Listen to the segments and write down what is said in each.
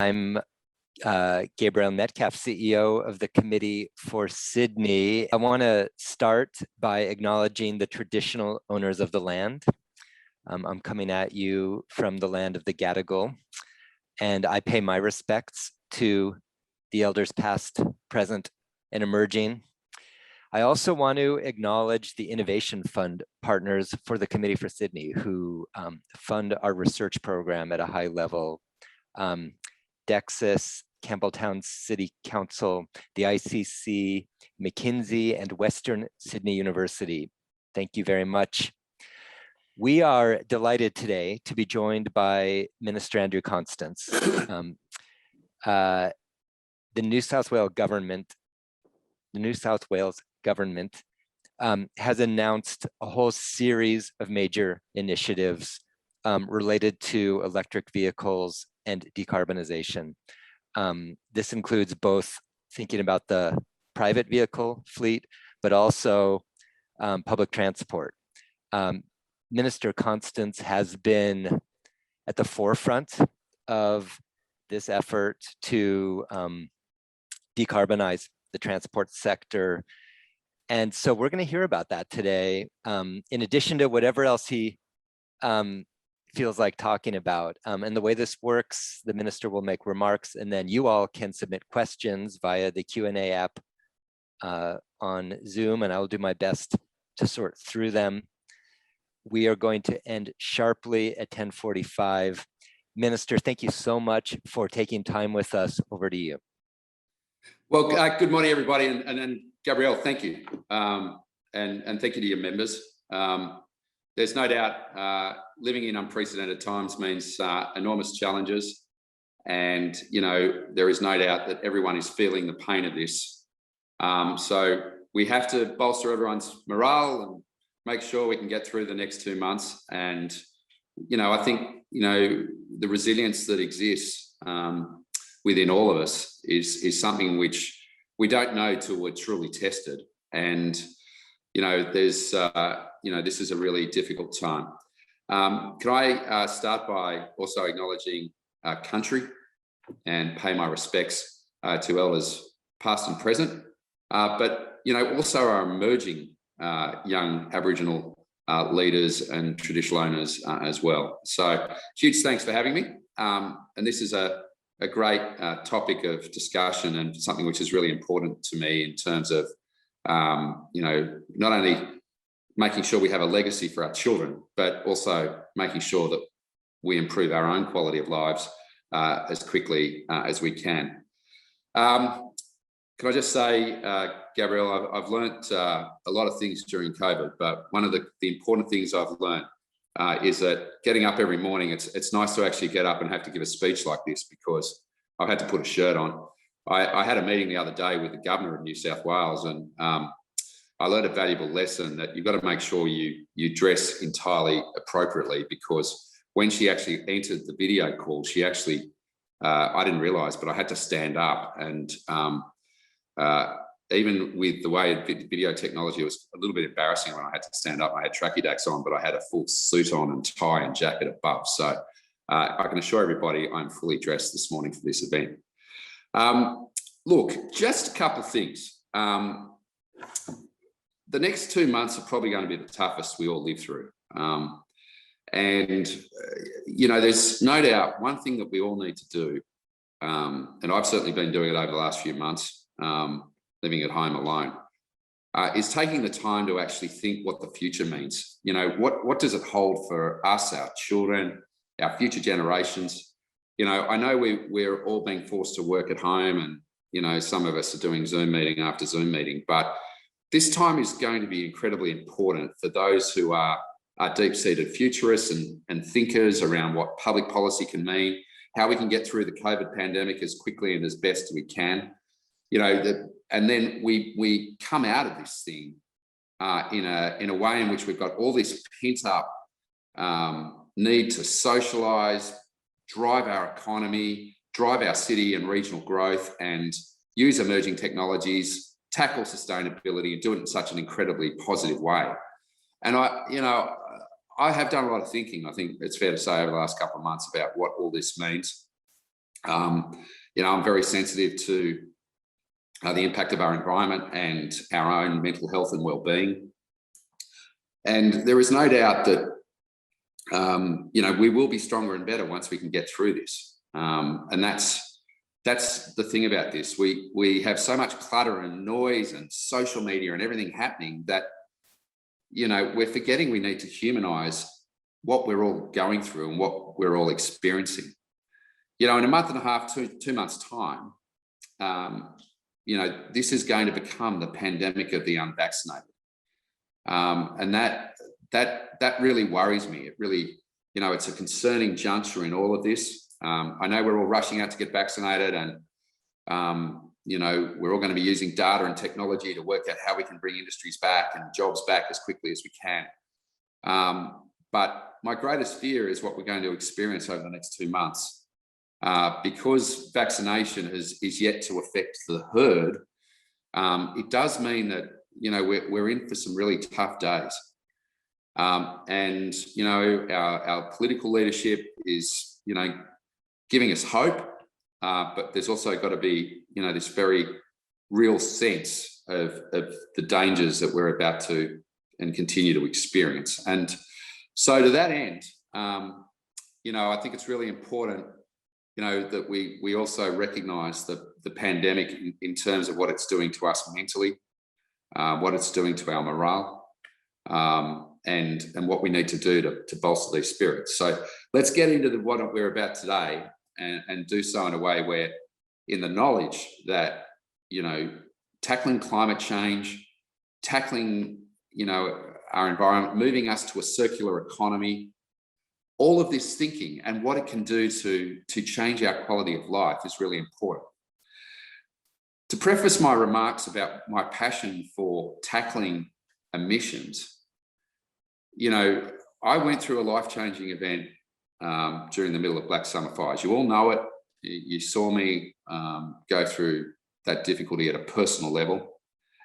I'm Gabriel Metcalf, CEO of the Committee for Sydney. I want to start by acknowledging the traditional owners of the land. I'm coming at you from the land of the Gadigal, and I pay my respects to the elders past, present, and emerging. I also want to acknowledge the Innovation Fund partners for the Committee for Sydney who fund our research program at a high level. Dexis, Campbelltown City Council, the ICC, McKinsey, and Western Sydney University. Thank you very much. We are delighted today to be joined by Minister Andrew Constance. The New South Wales Government has announced a whole series of major initiatives related to electric vehicles and decarbonization. This includes both thinking about the private vehicle fleet, but also public transport. Minister Constance has been at the forefront of this effort to decarbonize the transport sector. And so we're going to hear about that today, in addition to whatever else he feels like talking about. And the way this works, the minister will make remarks, and then you all can submit questions via the Q&A app on Zoom, and I will do my best to sort through them. We are going to end sharply at 10:45. Minister, thank you so much for taking time with us. Over to you. Well, good morning, everybody, and Gabrielle, thank you, and thank you to your members. There's no doubt living in unprecedented times means enormous challenges, and there is no doubt that everyone is feeling the pain of this. So we have to bolster everyone's morale and make sure we can get through the next 2 months. And I think the resilience that exists within all of us is something which we don't know till we're truly tested. And there's this is a really difficult time. Can I start by also acknowledging our country and pay my respects to elders past and present, but also our emerging young Aboriginal leaders and traditional owners as well. So huge thanks for having me. And this is a great topic of discussion and something which is really important to me in terms of not only making sure we have a legacy for our children, but also making sure that we improve our own quality of lives as quickly as we can. Can I just say, Gabrielle, I've learnt a lot of things during COVID, but one of the important things I've learned is that getting up every morning, it's nice to actually get up and have to give a speech like this, because I've had to put a shirt on. I had a meeting the other day with the Governor of New South Wales, and I learned a valuable lesson that you've got to make sure you dress entirely appropriately, because when she actually entered the video call, she actually, I didn't realise, but I had to stand up. And even with the way video technology, it was a little bit embarrassing when I had to stand up. I had tracky dacks on, but I had a full suit on and tie and jacket above. So I can assure everybody I'm fully dressed this morning for this event. Look, just a couple of things. The next 2 months are probably going to be the toughest we all live through. There's no doubt one thing that we all need to do, and I've certainly been doing it over the last few months, living at home alone, is taking the time to actually think what the future means. What does it hold for us, our children, our future generations? I know we're all being forced to work at home, and some of us are doing Zoom meeting after Zoom meeting, but this time is going to be incredibly important for those who are deep-seated futurists and thinkers around what public policy can mean, how we can get through the COVID pandemic as quickly and as best we can. And then we come out of this thing in a way in which we've got all this pent-up need to socialise, drive our economy, drive our city and regional growth, and use emerging technologies, tackle sustainability, and do it in such an incredibly positive way. And I have done a lot of thinking, I think it's fair to say, over the last couple of months about what all this means. You know, I'm very sensitive to the impact of our environment and our own mental health and well-being. And there is no doubt that, you know, we will be stronger and better once we can get through this. And that's the thing about this. We have so much clutter and noise and social media and everything happening that, you know, we're forgetting we need to humanize what we're all going through and what we're all experiencing. You know, in a month and a half, two months' time, you know, this is going to become the pandemic of the unvaccinated. And that really worries me. It really, you know, it's a concerning juncture in all of this. I know we're all rushing out to get vaccinated, and, you know, we're all going to be using data and technology to work out how we can bring industries back and jobs back as quickly as we can. But my greatest fear is what we're going to experience over the next 2 months. Because vaccination is yet to affect the herd, it does mean that, you know, we're in for some really tough days. And, you know, our political leadership is, you know, giving us hope, but there's also got to be, you know, this very real sense of the dangers that we're about to and continue to experience. And so to that end, you know, I think it's really important, you know, that we also recognise the pandemic in terms of what it's doing to us mentally, what it's doing to our morale, and what we need to do to bolster these spirits. So let's get into what we're about today and do so in a way where, in the knowledge that, you know, tackling climate change, tackling, you know, our environment, moving us to a circular economy, all of this thinking and what it can do to change our quality of life is really important. To preface my remarks about my passion for tackling emissions, you know, I went through a life-changing event during the middle of Black Summer fires. You all know it. You saw me go through that difficulty at a personal level,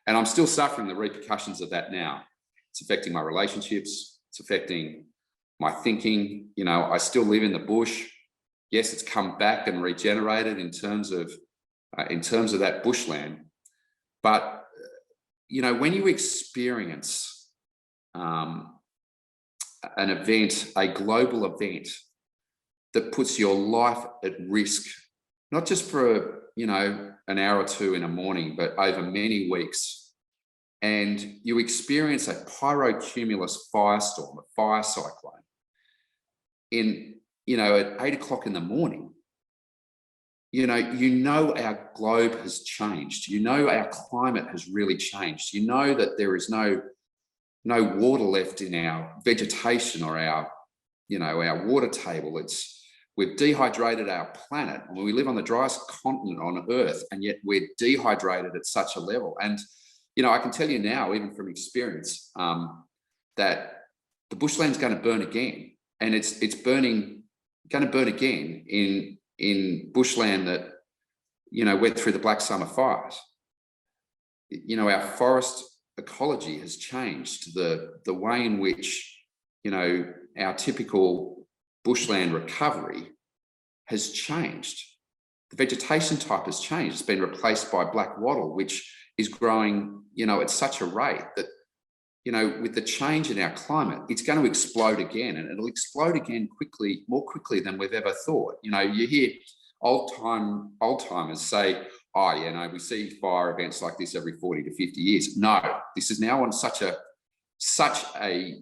and I'm still suffering the repercussions of that now. It's affecting my relationships. It's affecting my thinking. You know, I still live in the bush. Yes, it's come back and regenerated in terms of that bushland. But, you know, when you experience an event, a global event that puts your life at risk, not just for, you know, an hour or two in a morning, but over many weeks, and you experience a pyrocumulus firestorm, a fire cyclone, in, you know, at 8 o'clock in the morning, you know our globe has changed. You know our climate has really changed. You know that there is no water left in our vegetation or our, you know, our water table. We've dehydrated our planet. I mean, we live on the driest continent on Earth, and yet we're dehydrated at such a level. And, you know, I can tell you now, even from experience, that the bushland's going to burn again, and it's going to burn again in bushland that, you know, went through the Black Summer fires. You know, our forest ecology has changed. The way in which, you know, our typical bushland recovery has changed. The vegetation type has changed. It's been replaced by black wattle, which is growing, you know, at such a rate that, you know, with the change in our climate, it's going to explode again, and it'll explode again quickly, more quickly than we've ever thought. You know, you hear old-timers say, oh, you know, we see fire events like this every 40 to 50 years. No, this is now on such a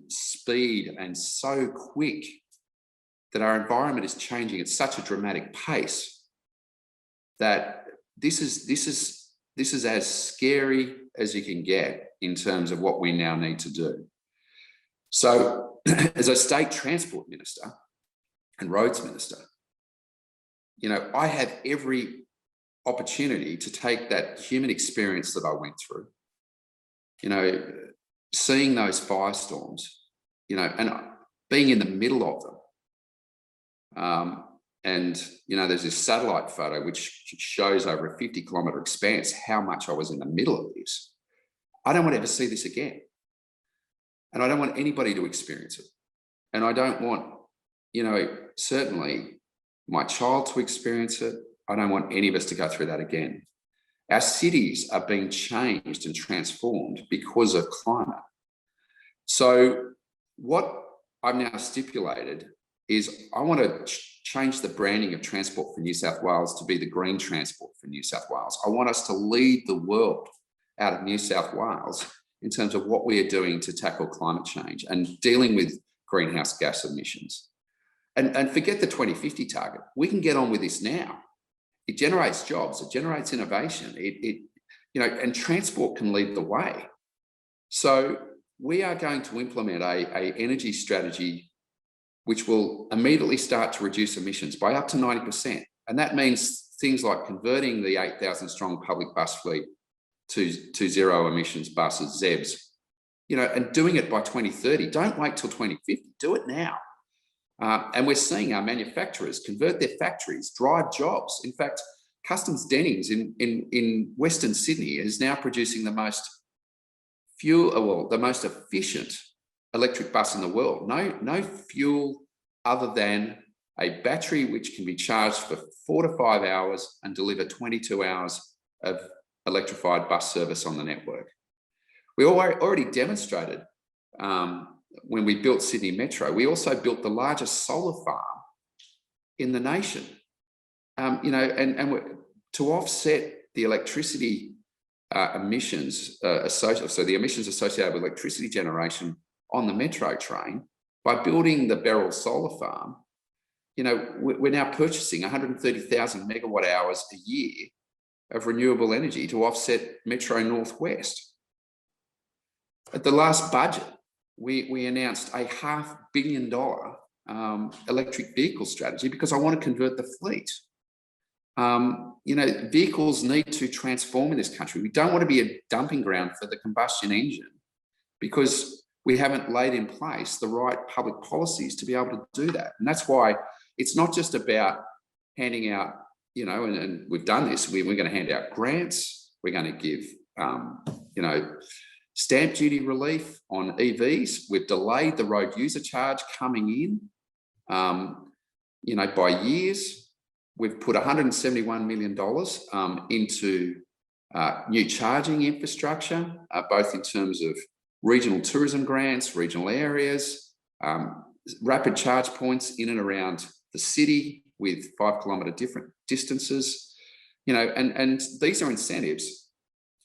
speed and so quick that our environment is changing at such a dramatic pace that this is as scary as you can get in terms of what we now need to do. So as a state transport minister and roads minister, you know, I have every opportunity to take that human experience that I went through, you know, seeing those firestorms, you know, and being in the middle of them. And, you know, there's this satellite photo which shows over a 50-kilometre expanse how much I was in the middle of this. I don't want to ever see this again. And I don't want anybody to experience it. And I don't want, you know, certainly my child to experience it. I don't want any of us to go through that again. Our cities are being changed and transformed because of climate. So what I've now stipulated is I want to change the branding of Transport for New South Wales to be the green transport for New South Wales. I want us to lead the world out of New South Wales in terms of what we are doing to tackle climate change and dealing with greenhouse gas emissions. And forget the 2050 target. We can get on with this now. It generates jobs, it generates innovation, and transport can lead the way. So we are going to implement a energy strategy which will immediately start to reduce emissions by up to 90%. And that means things like converting the 8,000 strong public bus fleet to zero emissions buses, ZEBs, and doing it by 2030. Don't wait till 2050, do it now. And we're seeing our manufacturers convert their factories, drive jobs. In fact, Customs Dennings in Western Sydney is now producing the most efficient electric bus in the world. No fuel other than a battery which can be charged for 4 to 5 hours and deliver 22 hours of electrified bus service on the network. We already demonstrated when we built Sydney Metro. We also built the largest solar farm in the nation. To offset the electricity emissions, the emissions associated with electricity generation on the Metro train, by building the Beryl solar farm, we're now purchasing 130,000 megawatt hours a year of renewable energy to offset Metro Northwest. At the last budget, we announced a $500 million electric vehicle strategy because I want to convert the fleet. Vehicles need to transform in this country. We don't want to be a dumping ground for the combustion engine because we haven't laid in place the right public policies to be able to do that. And that's why it's not just about handing out, and we've done this, we're going to hand out grants, we're going to give, stamp duty relief on EVs. We've delayed the road user charge coming in, by years. We've put $171 million into new charging infrastructure, both in terms of regional tourism grants, regional areas, rapid charge points in and around the city with 5 kilometre different distances, and these are incentives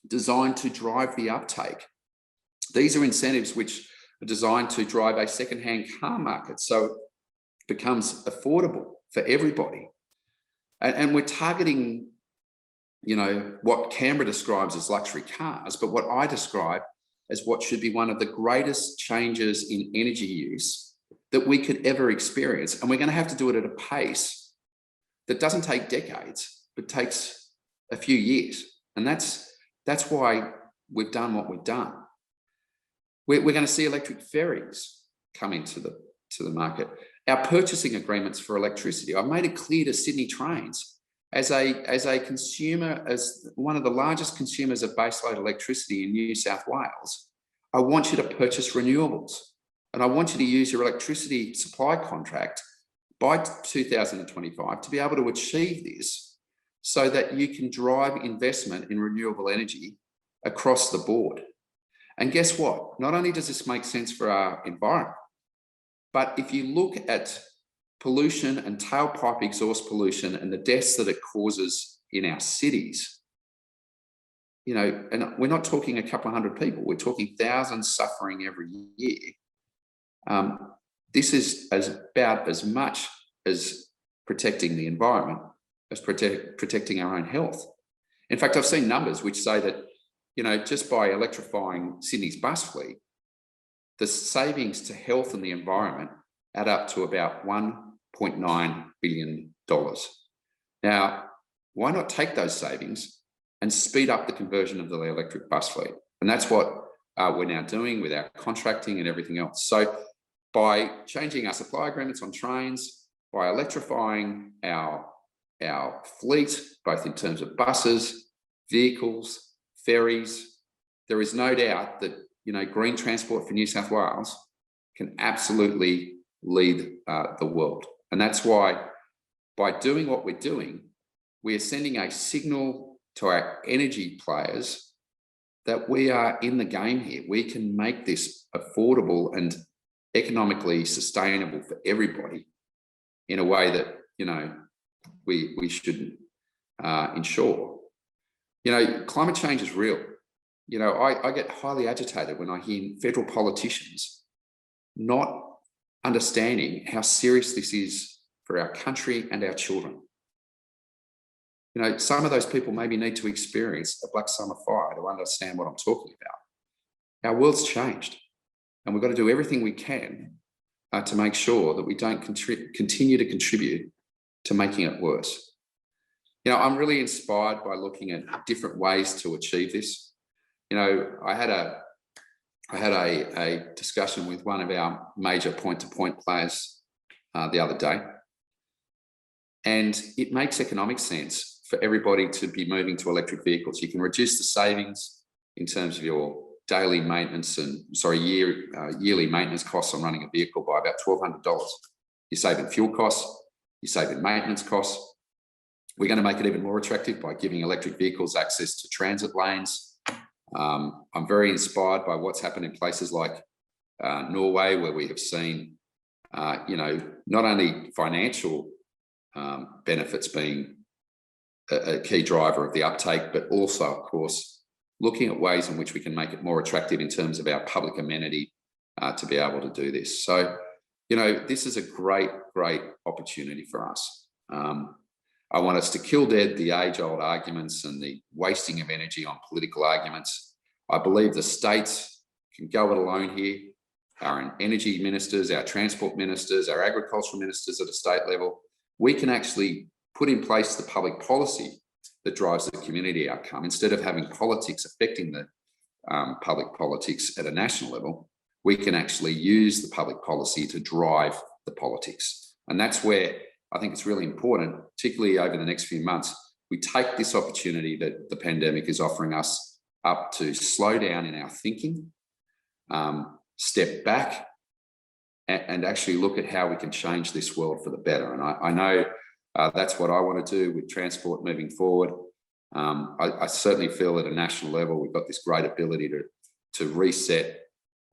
designed to drive the uptake. These are incentives which are designed to drive a second-hand car market so it becomes affordable for everybody. And we're targeting, what Canberra describes as luxury cars, but what I describe as what should be one of the greatest changes in energy use that we could ever experience. And we're going to have to do it at a pace that doesn't take decades, but takes a few years. And that's why we've done what we've done. We're going to see electric ferries come into the market. Our purchasing agreements for electricity, I've made it clear to Sydney Trains, as a consumer, as one of the largest consumers of baseload electricity in New South Wales, I want you to purchase renewables. And I want you to use your electricity supply contract by 2025 to be able to achieve this so that you can drive investment in renewable energy across the board. And guess what? Not only does this make sense for our environment, but if you look at pollution and tailpipe exhaust pollution and the deaths that it causes in our cities, and we're not talking a couple of hundred people, we're talking thousands suffering every year. This is about as much as protecting the environment as protecting our own health. In fact, I've seen numbers which say that, just by electrifying Sydney's bus fleet, the savings to health and the environment add up to about $1.9 billion. Now, why not take those savings and speed up the conversion of the electric bus fleet? And that's what we're now doing with our contracting and everything else. So by changing our supply agreements on trains, by electrifying our fleet, both in terms of buses, vehicles, ferries, there is no doubt that green transport for New South Wales can absolutely lead the world. And that's why by doing what we're doing, we are sending a signal to our energy players that we are in the game here. We can make this affordable and economically sustainable for everybody in a way that, you know, we should ensure. You know, climate change is real. You know, I get highly agitated when I hear federal politicians not understanding how serious this is for our country and our children. You know, some of those people maybe need to experience a black summer fire to understand what I'm talking about. Our world's changed, and we've got to do everything we can to make sure that we don't continue to contribute to making it worse. You know, I'm really inspired by looking at different ways to achieve this. You know, I had a discussion with one of our major point-to-point players the other day, and it makes economic sense for everybody to be moving to electric vehicles. You can reduce the savings in terms of your daily maintenance and yearly maintenance costs on running a vehicle by about $1,200. You're saving fuel costs, you're saving maintenance costs. We're going to make it even more attractive by giving electric vehicles access to transit lanes. I'm very inspired by what's happened in places like Norway, where we have seen, you know, not only financial benefits being a key driver of the uptake, but also, of course, looking at ways in which we can make it more attractive in terms of our public amenity to be able to do this. So, you know, this is a great, great opportunity for us. I want us to kill dead the age-old arguments and the wasting of energy on political arguments. I believe the states can go it alone here. Our energy ministers, our transport ministers, our agricultural ministers at a state level, we can actually put in place the public policy that drives the community outcome instead of having politics affecting the public politics at a national level. We can actually use the public policy to drive the politics. And that's where I think it's really important, particularly over the next few months, we take this opportunity that the pandemic is offering us up to slow down in our thinking, step back, and actually look at how we can change this world for the better. And I know that's what I want to do with transport moving forward. I certainly feel at a national level, we've got this great ability to reset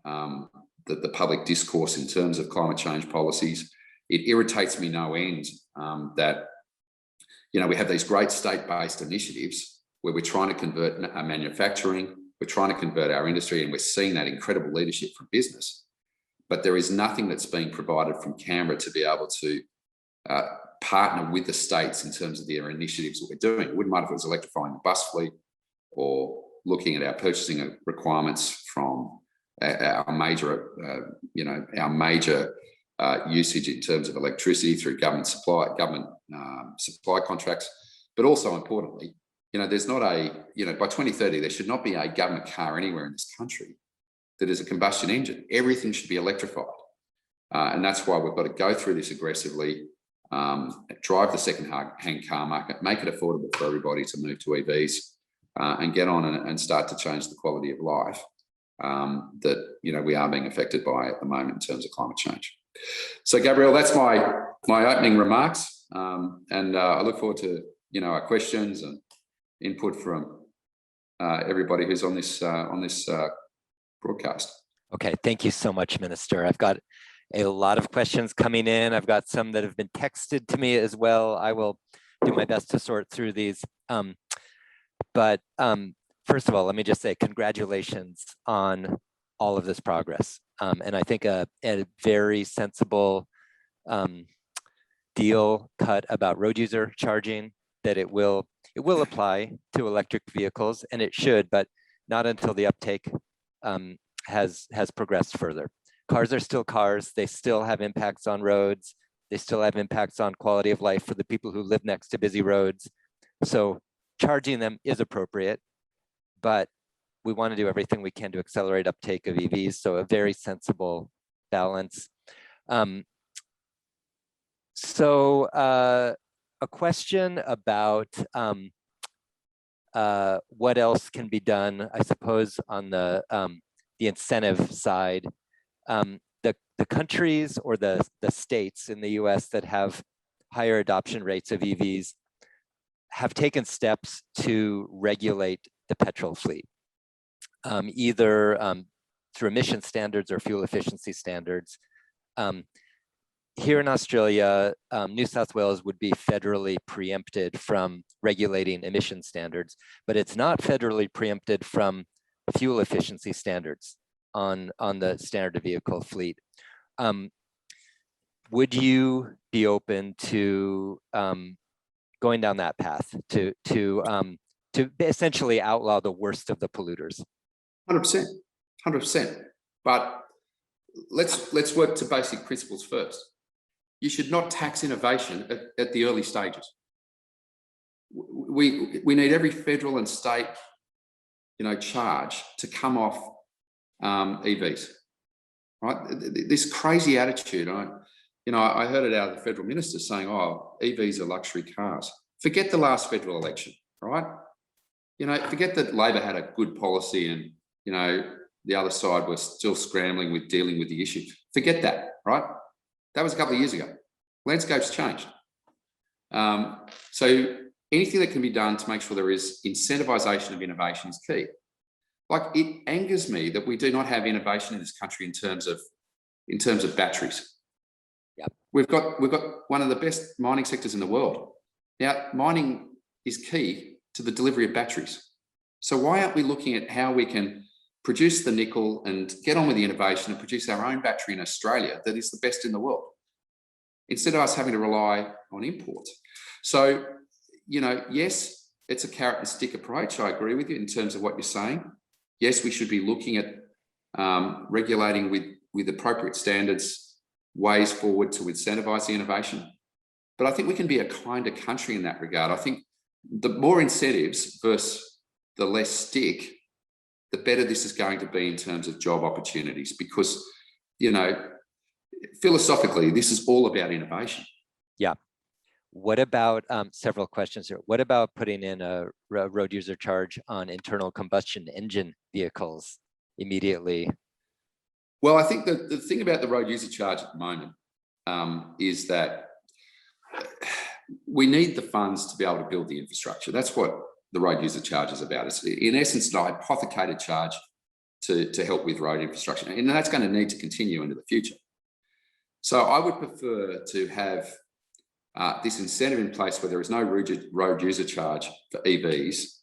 the public discourse in terms of climate change policies. It irritates me no end that, you know, we have these great state-based initiatives where we're trying to convert our manufacturing, we're trying to convert our industry, and we're seeing that incredible leadership from business. But there is nothing that's being provided from Canberra to be able to partner with the states in terms of their initiatives that we're doing. It wouldn't mind if it was electrifying the bus fleet or looking at our purchasing requirements from our major, usage in terms of electricity through government supply contracts. But also importantly, you know, there's not by 2030, there should not be a government car anywhere in this country that is a combustion engine. Everything should be electrified. And that's why we've got to go through this aggressively, drive the second-hand car market, make it affordable for everybody to move to EVs, and get on and start to change the quality of life that, you know, we are being affected by at the moment in terms of climate change. So, Gabrielle, that's my opening remarks, and I look forward to, you know, our questions and input from everybody who's on this broadcast. Okay, thank you so much, Minister. I've got a lot of questions coming in. I've got some that have been texted to me as well. I will do my best to sort through these. But first of all, let me just say congratulations on all of this progress. And I think a very sensible deal cut about road user charging, that it will apply to electric vehicles, and it should, but not until the uptake has progressed further. Cars are still cars. They still have impacts on roads. They still have impacts on quality of life for the people who live next to busy roads. So charging them is appropriate, but we want to do everything we can to accelerate uptake of EVs. So a very sensible balance. A question about what else can be done, I suppose, on the incentive side. The countries or the states in the US that have higher adoption rates of EVs, have taken steps to regulate the petrol fleet, either through emission standards or fuel efficiency standards. Here in Australia, New South Wales would be federally preempted from regulating emission standards, but it's not federally preempted from fuel efficiency standards on the standard vehicle fleet. Would you be open to going down that path to essentially outlaw the worst of the polluters? 100%, 100%. But let's work to basic principles first. You should not tax innovation at the early stages. We need every federal and state, charge to come off EVs, right? This crazy attitude. I heard it out of the federal minister saying, "Oh, EVs are luxury cars." Forget the last federal election, right? Forget that Labor had a good policy and the other side was still scrambling with dealing with the issue. Forget that, right? That was a couple of years ago. Landscape's changed. So anything that can be done to make sure there is incentivization of innovation is key. Like, it angers me that we do not have innovation in this country in terms of batteries. Yeah. We've got one of the best mining sectors in the world. Now, mining is key to the delivery of batteries. So why aren't we looking at how we can produce the nickel and get on with the innovation and produce our own battery in Australia that is the best in the world, instead of us having to rely on imports? So, yes, it's a carrot and stick approach. I agree with you in terms of what you're saying. Yes, we should be looking at regulating with appropriate standards, ways forward to incentivize the innovation. But I think we can be a kinder country in that regard. I think the more incentives versus the less stick, the better this is going to be in terms of job opportunities, because, philosophically, this is all about innovation. Yeah. What about, several questions here. What about putting in a road user charge on internal combustion engine vehicles immediately? Well, I think the thing about the road user charge at the moment is that we need the funds to be able to build the infrastructure. That's what the road user charge is about. It's in essence an hypothecated charge to help with road infrastructure, and that's going to need to continue into the future. So I would prefer to have this incentive in place where there is no road user charge for EVs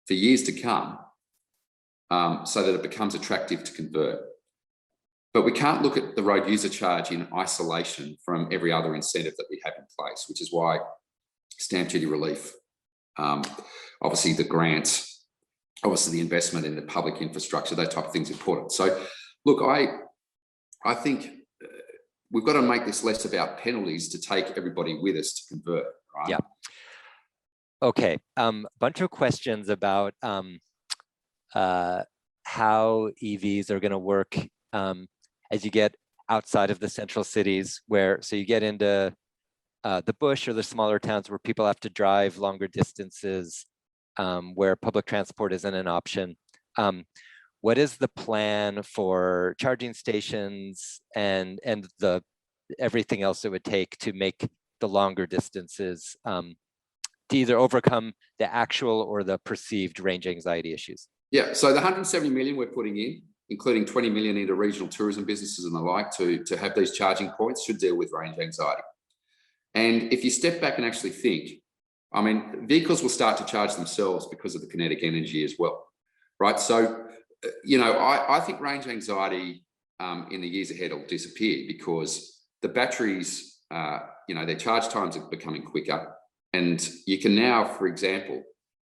for years to come, so that it becomes attractive to convert. But we can't look at the road user charge in isolation from every other incentive that we have in place, which is why stamp duty relief, obviously the grants, obviously the investment in the public infrastructure, that type of thing is important. So look, I think we've got to make this less about penalties to take everybody with us to convert, right? Yeah. Okay. Bunch of questions about how EVs are going to work as you get outside of the central cities, so you get into the bush or the smaller towns where people have to drive longer distances, where public transport isn't an option. What is the plan for charging stations and everything else it would take to make the longer distances to either overcome the actual or the perceived range anxiety issues? Yeah, so the 170 million we're putting in, including 20 million into regional tourism businesses and the like to have these charging points, should deal with range anxiety. And if you step back and actually think, I mean, vehicles will start to charge themselves because of the kinetic energy as well, right? So, I think range anxiety in the years ahead will disappear because the batteries, their charge times are becoming quicker. And you can now, for example,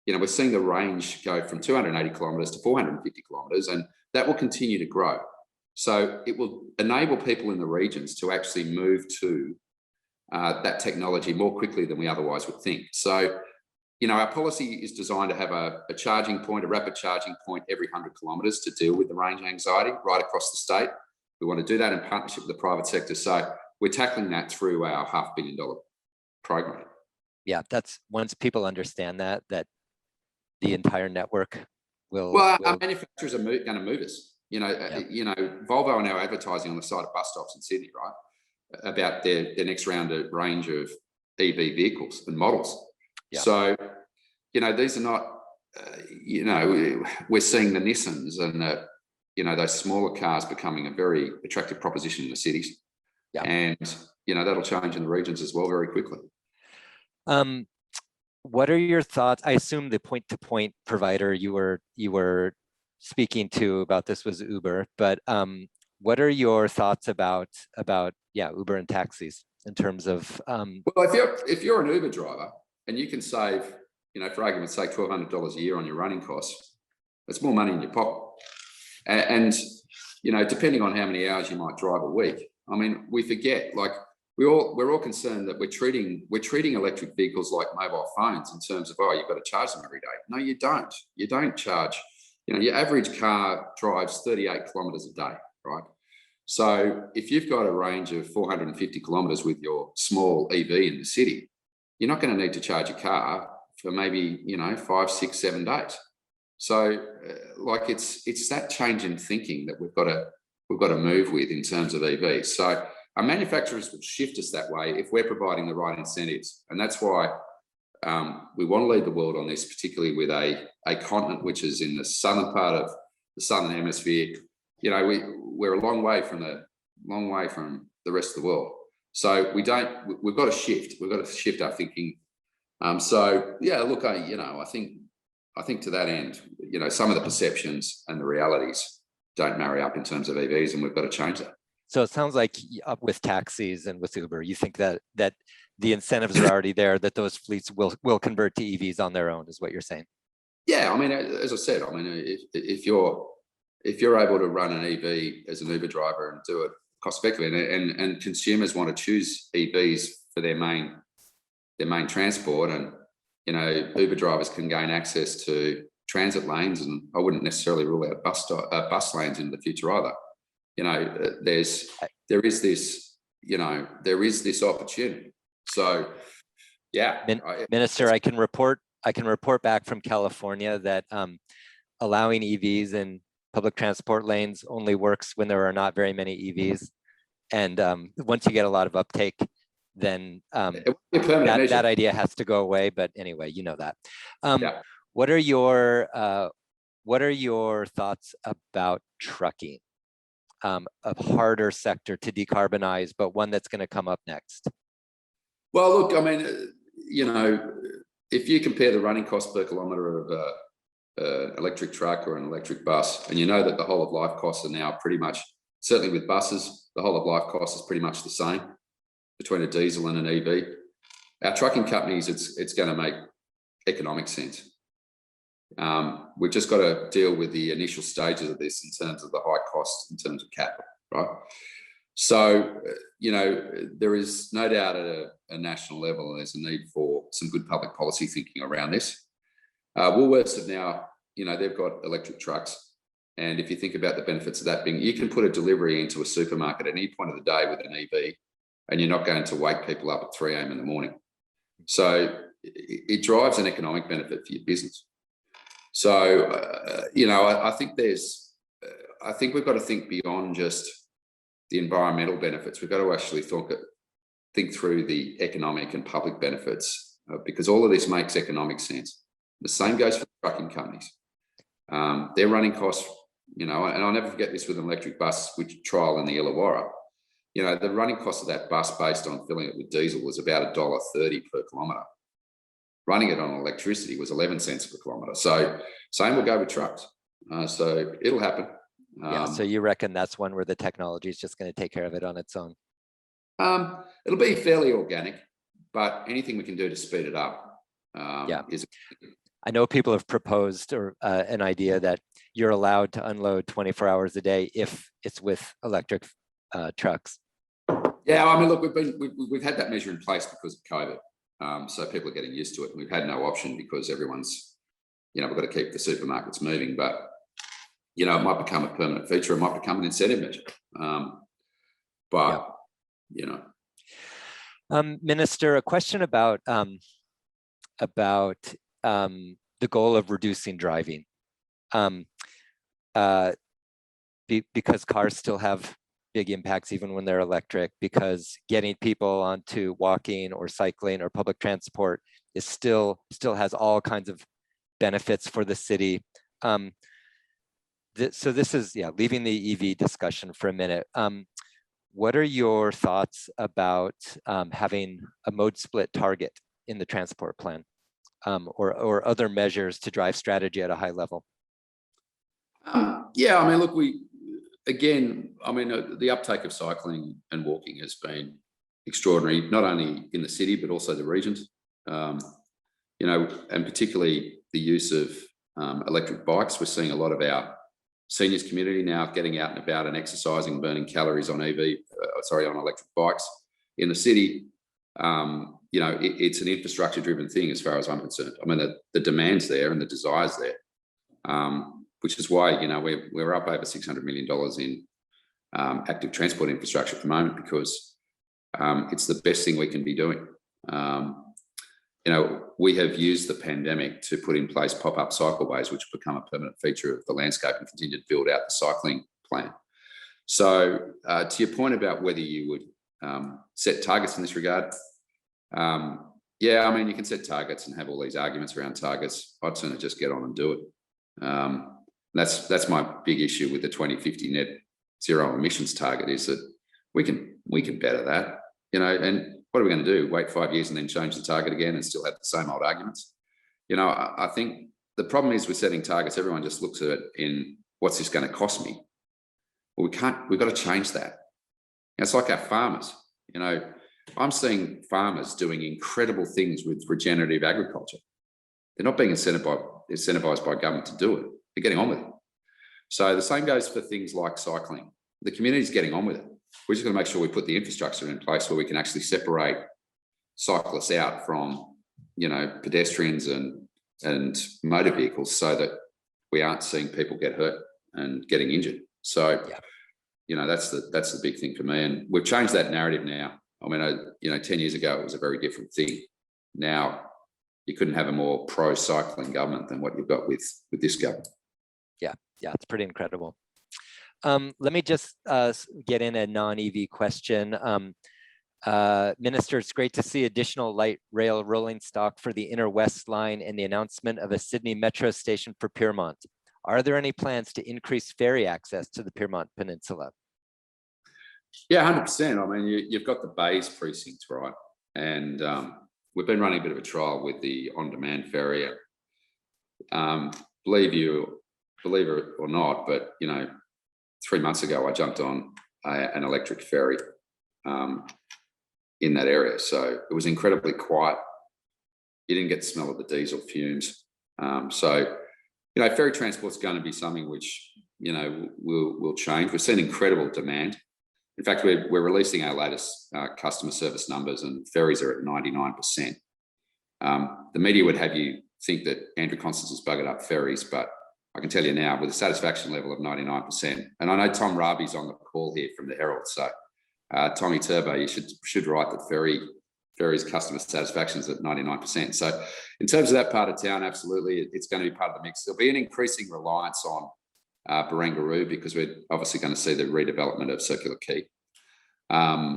we're seeing the range go from 280 kilometres to 450 kilometres, and that will continue to grow. So it will enable people in the regions to actually move to that technology more quickly than we otherwise would think. So, our policy is designed to have a charging point, a rapid charging point every 100 kilometres to deal with the range anxiety right across the state. We want to do that in partnership with the private sector. So we're tackling that through our $500 million program. Yeah, that's once people understand that the entire network will. Well, our manufacturers are going to move us. Volvo are now advertising on the side of bus stops in Sydney, right, about their next round of range of EV vehicles and models. Yeah. So, these are not, we're seeing the Nissans and those smaller cars becoming a very attractive proposition in the cities. Yeah. And, that'll change in the regions as well very quickly. What are your thoughts? I assume the point-to-point provider you were speaking to about this was Uber, but what are your thoughts about Uber and taxis in terms of? Well, if you're an Uber driver and you can save, for argument's sake, $1,200 a year on your running costs, that's more money in your pocket. And depending on how many hours you might drive a week, I mean, we forget, like, we're all concerned that we're treating electric vehicles like mobile phones in terms of, oh, you've got to charge them every day. No, you don't. You don't charge. Your average car drives 38 kilometers a day, right? So if you've got a range of 450 kilometers with your small EV in the city, you're not going to need to charge your car for maybe 5, 6, 7 days. So it's that change in thinking that we've got to move with in terms of EVs. So our manufacturers will shift us that way if we're providing the right incentives, and that's why we want to lead the world on this, particularly with a continent which is in the southern part of the southern hemisphere. We're a long way from the rest of the world. So we've got to shift. We've got to shift our thinking. So yeah, look, I think to that end, some of the perceptions and the realities don't marry up in terms of EVs, and we've got to change that. So it sounds like with taxis and with Uber, you think that the incentives are already there, that those fleets will convert to EVs on their own, is what you're saying? Yeah, I mean, as I said, I mean, if you're able to run an EV as an Uber driver and do it cost effectively, and consumers want to choose EVs for their main transport, and Uber drivers can gain access to transit lanes, and I wouldn't necessarily rule out bus lanes in the future either. There is this opportunity. So yeah, Minister, I can report back from California that allowing EVs in public transport lanes only works when there are not very many EVs, and once you get a lot of uptake, then that idea has to go away. But anyway, that. Yeah. What are your thoughts about trucking? A harder sector to decarbonize, but one that's going to come up next. Well, look, I mean, if you compare the running cost per kilometre of an electric truck or an electric bus, and that the whole of life costs are now pretty much, certainly with buses, the whole of life cost is pretty much the same between a diesel and an EV. Our trucking companies, it's going to make economic sense. We've just got to deal with the initial stages of this in terms of the high costs, in terms of capital, right? So, there is no doubt at a national level there's a need for some good public policy thinking around this. Woolworths have now, they've got electric trucks, and if you think about the benefits of that being, you can put a delivery into a supermarket at any point of the day with an EV, and you're not going to wake people up at 3 a.m. in the morning. So it drives an economic benefit for your business. So, I think we've got to think beyond just the environmental benefits. We've got to actually think through the economic and public benefits, because all of this makes economic sense. The same goes for the trucking companies. Their running costs, and I'll never forget this with an electric bus, which trial in the Illawarra. The running cost of that bus based on filling it with diesel was about $1.30 per kilometre. Running it on electricity was 11 cents per kilometre. So same will go with trucks. So it'll happen. Yeah. So you reckon that's one where the technology is just going to take care of it on its own? It'll be fairly organic, but anything we can do to speed it up is. I know people have proposed an idea that you're allowed to unload 24 hours a day if it's with electric trucks. Yeah, I mean, look, we've had that measure in place because of COVID. So people are getting used to it. We've had no option because everyone's, we've got to keep the supermarkets moving, but, it might become a permanent feature. It might become an incentive measure. Minister, a question about the goal of reducing driving, because cars still have big impacts even when they're electric, because getting people onto walking or cycling or public transport is still has all kinds of benefits for the city. So this is, leaving the EV discussion for a minute. What are your thoughts about having a mode split target in the transport plan, or other measures to drive strategy at a high level? Yeah, I mean, look, the uptake of cycling and walking has been extraordinary, not only in the city, but also the regions, and particularly the use of electric bikes. We're seeing a lot of our seniors community now getting out and about and exercising, burning calories on on electric bikes in the city. It's an infrastructure driven thing as far as I'm concerned. I mean, the demand's there and the desire's there, which is why, we're up over $600 million in active transport infrastructure at the moment, because it's the best thing we can be doing. We have used the pandemic to put in place pop-up cycleways, which become a permanent feature of the landscape, and continue to build out the cycling plan. So to your point about whether you would set targets in this regard, you can set targets and have all these arguments around targets. I'd sooner just get on and do it. That's my big issue with the 2050 net zero emissions target, is that we can better that, and what are we going to do? Wait 5 years and then change the target again and still have the same old arguments? I think the problem is with setting targets, everyone just looks at it in, what's this going to cost me? Well, we've got to change that. It's like our farmers. I'm seeing farmers doing incredible things with regenerative agriculture. They're not being incentivized by government to do it. They're getting on with it. So the same goes for things like cycling. The community's getting on with it. We're just going to make sure we put the infrastructure in place where we can actually separate cyclists out from, pedestrians and motor vehicles, so that we aren't seeing people get hurt and getting injured. So, that's the big thing for me. And we've changed that narrative now. I mean, 10 years ago, it was a very different thing. Now, you couldn't have a more pro-cycling government than what you've got with this government. Yeah, it's pretty incredible. Let me just get in a non-EV question. Minister, it's great to see additional light rail rolling stock for the Inner West Line and the announcement of a Sydney Metro station for Pyrmont. Are there any plans to increase ferry access to the Pyrmont Peninsula? Yeah, 100%. I mean, you've got the Bays precinct, right? And we've been running a bit of a trial with the on-demand ferry. Believe it or not, but 3 months ago, I jumped on an electric ferry in that area. So it was incredibly quiet. You didn't get the smell of the diesel fumes. Ferry transport's going to be something which, will change. We've seen incredible demand. In fact, we're releasing our latest customer service numbers, and ferries are at 99%. The media would have you think that Andrew Constance has buggered up ferries, but I can tell you now, with a satisfaction level of 99%, and I know Tom Raby's on the call here from the Herald, so Tommy Turbo, you should write that ferries customer satisfaction is at 99%. So in terms of that part of town, absolutely, it's going to be part of the mix. There'll be an increasing reliance on Barangaroo, because we're obviously going to see the redevelopment of Circular Quay. The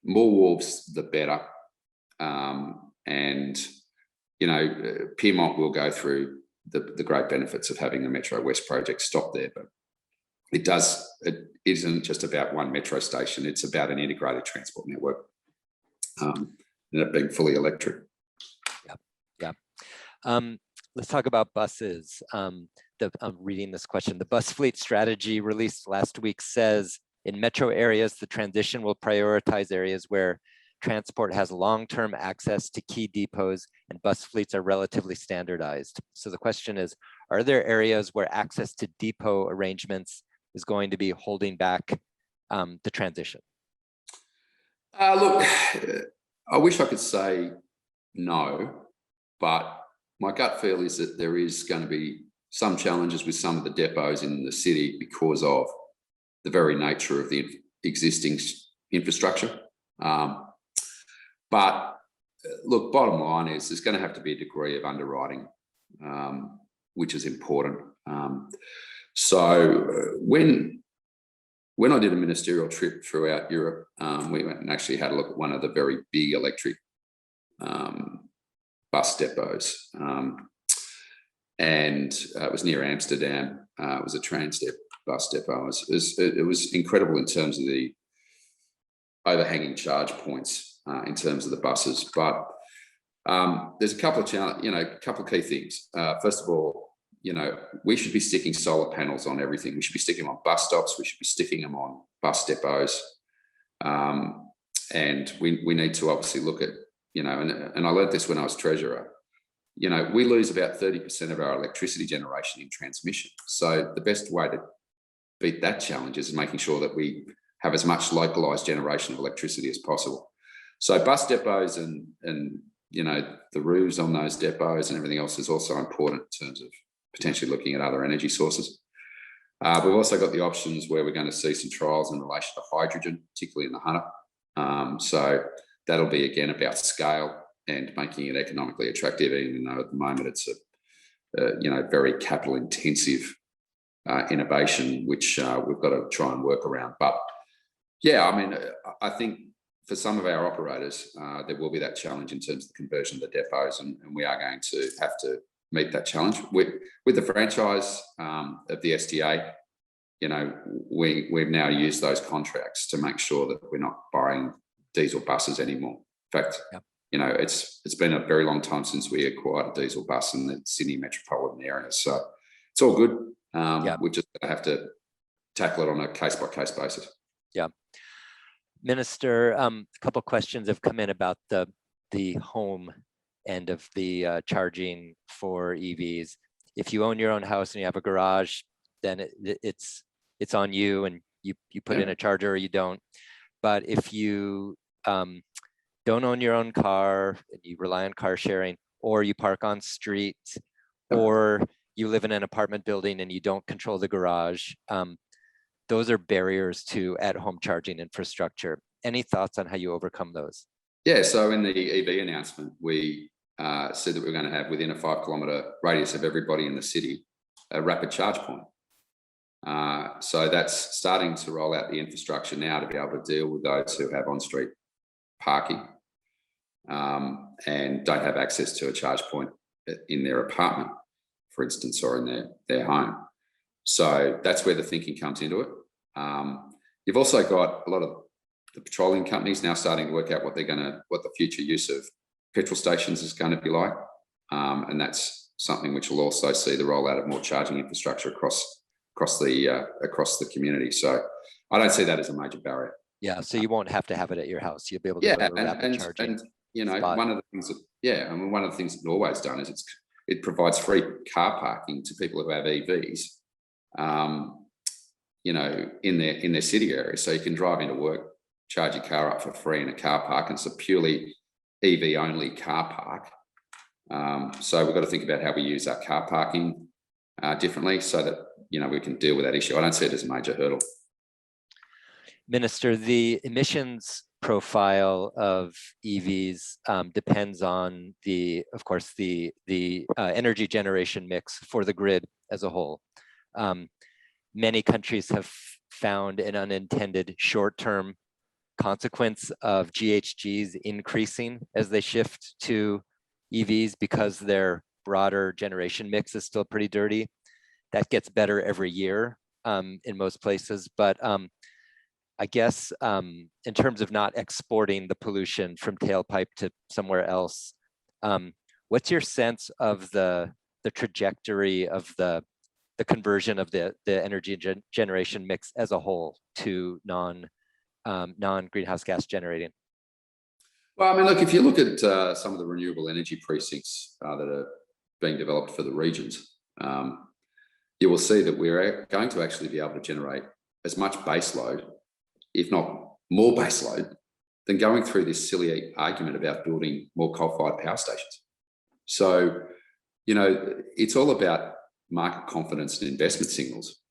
more wharves, the better. Pyrmont will go through the great benefits of having the Metro West project stop there, but it isn't just about one metro station. It's about an integrated transport network, and it being fully electric. Yeah. Let's talk about buses. I'm reading this question. The bus fleet strategy released last week says, in metro areas, the transition will prioritize areas where transport has long-term access to key depots and bus fleets are relatively standardized. So the question is, are there areas where access to depot arrangements is going to be holding back the transition? Look, I wish I could say no, but my gut feel is that there is going to be some challenges with some of the depots in the city because of the very nature of the existing infrastructure. But look, bottom line is there's going to have to be a degree of underwriting, which is important. So when I did a ministerial trip throughout Europe, we went and actually had a look at one of the very big electric bus depots. And it was near Amsterdam. It was a Transdep bus depot. It was incredible in terms of the overhanging charge points in terms of the buses. But there's a couple of couple of key things. First of all, we should be sticking solar panels on everything. We should be sticking them on bus stops. We should be sticking them on bus depots. And we need to obviously look at, and I learned this when I was treasurer. We lose about 30% of our electricity generation in transmission. So the best way to beat that challenge is making sure that we have as much localised generation of electricity as possible. So bus depots and the roofs on those depots and everything else is also important in terms of potentially looking at other energy sources. We've also got the options where we're going to see some trials in relation to hydrogen, particularly in the Hunter. So that'll be again about scale and making it economically attractive, even though at the moment it's a very capital intensive innovation, which we've got to try and work around. But yeah, I mean, I think for some of our operators, there will be that challenge in terms of the conversion of the depots, and we are going to have to meet that challenge. With the franchise of the STA, we've now used those contracts to make sure that we're not buying diesel buses anymore. In fact, yep. It's been a very long time since we acquired a diesel bus in the Sydney metropolitan area. So it's all good. We just have to tackle it on a case-by-case basis. Yeah. Minister, a couple of questions have come in about the home end of the charging for EVs. If you own your own house and you have a garage, then it's on you, and you put in a charger or you don't. But if you don't own your own car and you rely on car sharing, or you park on street, or you live in an apartment building and you don't control the garage, those are barriers to at-home charging infrastructure. Any thoughts on how you overcome those? Yeah, so in the EV announcement, we said that we're going to have within a 5-kilometre radius of everybody in the city a rapid charge point. So that's starting to roll out the infrastructure now to be able to deal with those who have on-street parking and don't have access to a charge point in their apartment, for instance, or in their home. So that's where the thinking comes into it. You've also got a lot of the petroleum companies now starting to work out what the future use of petrol stations is going to be like, and that's something which will also see the rollout of more charging infrastructure across the community. So I don't see that as a major barrier. Yeah, so you won't have to have it at your house. You'll be able to go to a rapid charging spot. One of the things that Norway's done is it provides free car parking to people who have EVs, in their city area. So you can drive into work, charge your car up for free in a car park, and it's a purely EV only car park. So we've got to think about how we use our car parking differently so that we can deal with that issue. I don't see it as a major hurdle. Minister, the emissions profile of EVs depends on of course, the energy generation mix for the grid as a whole. Many countries have found an unintended short-term consequence of GHGs increasing as they shift to EVs because their broader generation mix is still pretty dirty. That gets better every year in most places, but I guess in terms of not exporting the pollution from tailpipe to somewhere else, what's your sense of the trajectory of the conversion of the energy generation mix as a whole to non-greenhouse gas generating? Well, I mean, look, if you look at some of the renewable energy precincts that are being developed for the regions, you will see that we're going to actually be able to generate as much base load, if not more base load, than going through this silly argument about building more coal-fired power stations. So, it's all about market confidence and investment signals.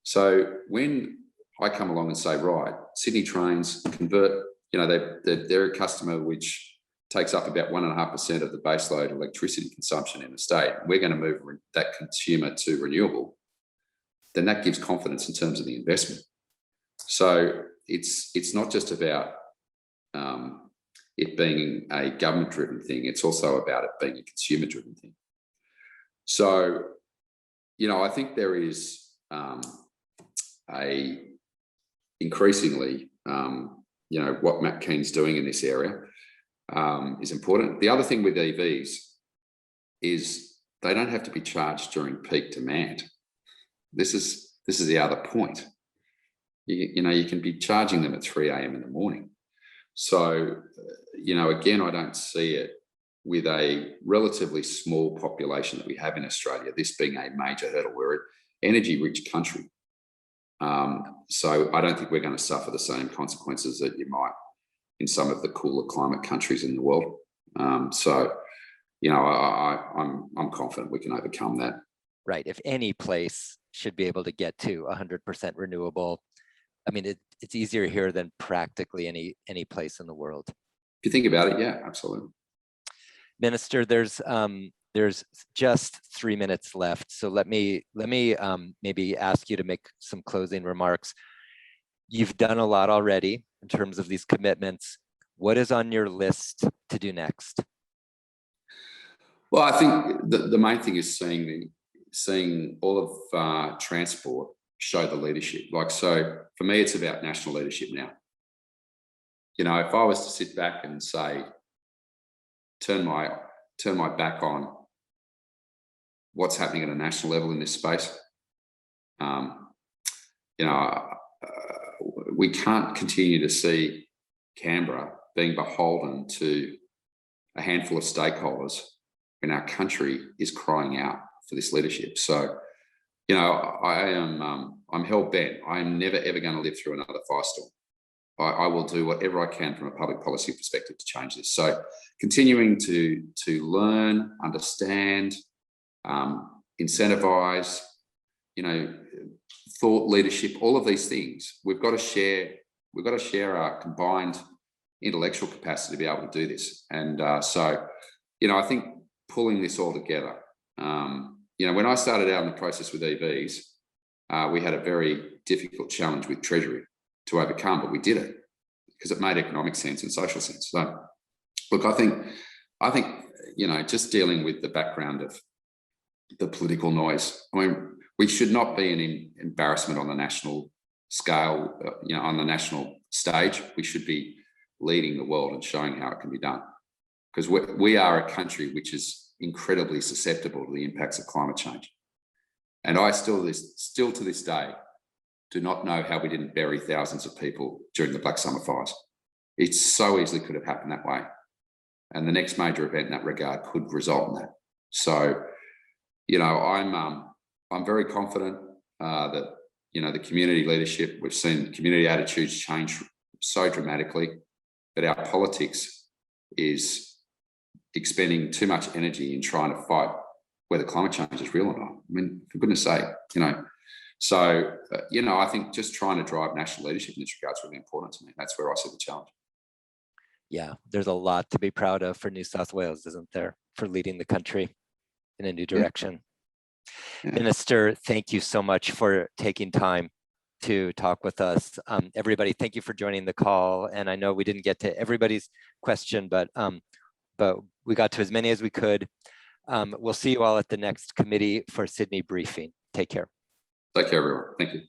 So when I come along and say, right, Sydney Trains convert, they're a customer which takes up about 1.5% of the baseload electricity consumption in the state. We're going to move that consumer to renewable. then that gives confidence in terms of the investment. So it's not just about it being a government-driven thing, it's also about it being a consumer-driven thing. So, you know, I think there is a increasingly, you know, what Matt Keane's doing in this area is important. The other thing with EVs is they don't have to be charged during peak demand. This is the other point. You know, you can be charging them at 3 a.m. in the morning. So, you know, again, I don't see it with a relatively small population that we have in Australia, this being a major hurdle. We're an energy-rich country. So I don't think we're going to suffer the same consequences that you might in some of the cooler climate countries in the world. So, you know, I'm confident we can overcome that. Right. If any place should be able to get to 100% renewable, I mean, it's easier here than practically any place in the world. If you think about it, yeah, absolutely. Minister, there's just 3 minutes left, so let me maybe ask you to make some closing remarks. You've done a lot already in terms of these commitments. What is on your list to do next? Well, I think the main thing is seeing all of transport show the leadership. Like, so for me, it's about national leadership now. You know, if I was to sit back and say, turn my back on what's happening at a national level in this space, you know, we can't continue to see Canberra being beholden to a handful of stakeholders when our country is crying out for this leadership. So, you know, I'm hell bent. I'm never ever going to live through another firestorm. I will do whatever I can from a public policy perspective to change this. So, continuing to learn, understand, incentivize, you know, thought leadership, all of these things. We've got to share our combined intellectual capacity to be able to do this. And so, you know, I think pulling this all together. You know, when I started out in the process with EVs, we had a very difficult challenge with Treasury to overcome, but we did it because it made economic sense and social sense. So, look, I think, you know, just dealing with the background of the political noise. I mean, we should not be an embarrassment on the national scale, you know, on the national stage. We should be leading the world and showing how it can be done, because we are a country which is incredibly susceptible to the impacts of climate change. And I still to this day do not know how we didn't bury thousands of people during the Black Summer fires. It so easily could have happened that way. And the next major event in that regard could result in that. So, you know, I'm very confident that, you know, the community leadership, we've seen community attitudes change so dramatically that our politics is expending too much energy in trying to fight whether climate change is real or not. I mean, for goodness sake, you know. So, you know, I think just trying to drive national leadership in this regard is really important to me. That's where I see the challenge. Yeah, there's a lot to be proud of for New South Wales, isn't there, for leading the country in a new direction. Yeah. Minister, thank you so much for taking time to talk with us. Everybody, thank you for joining the call. And I know we didn't get to everybody's question, but we got to as many as we could. We'll see you all at the next Committee for Sydney briefing. Take care. Take care, everyone. Thank you.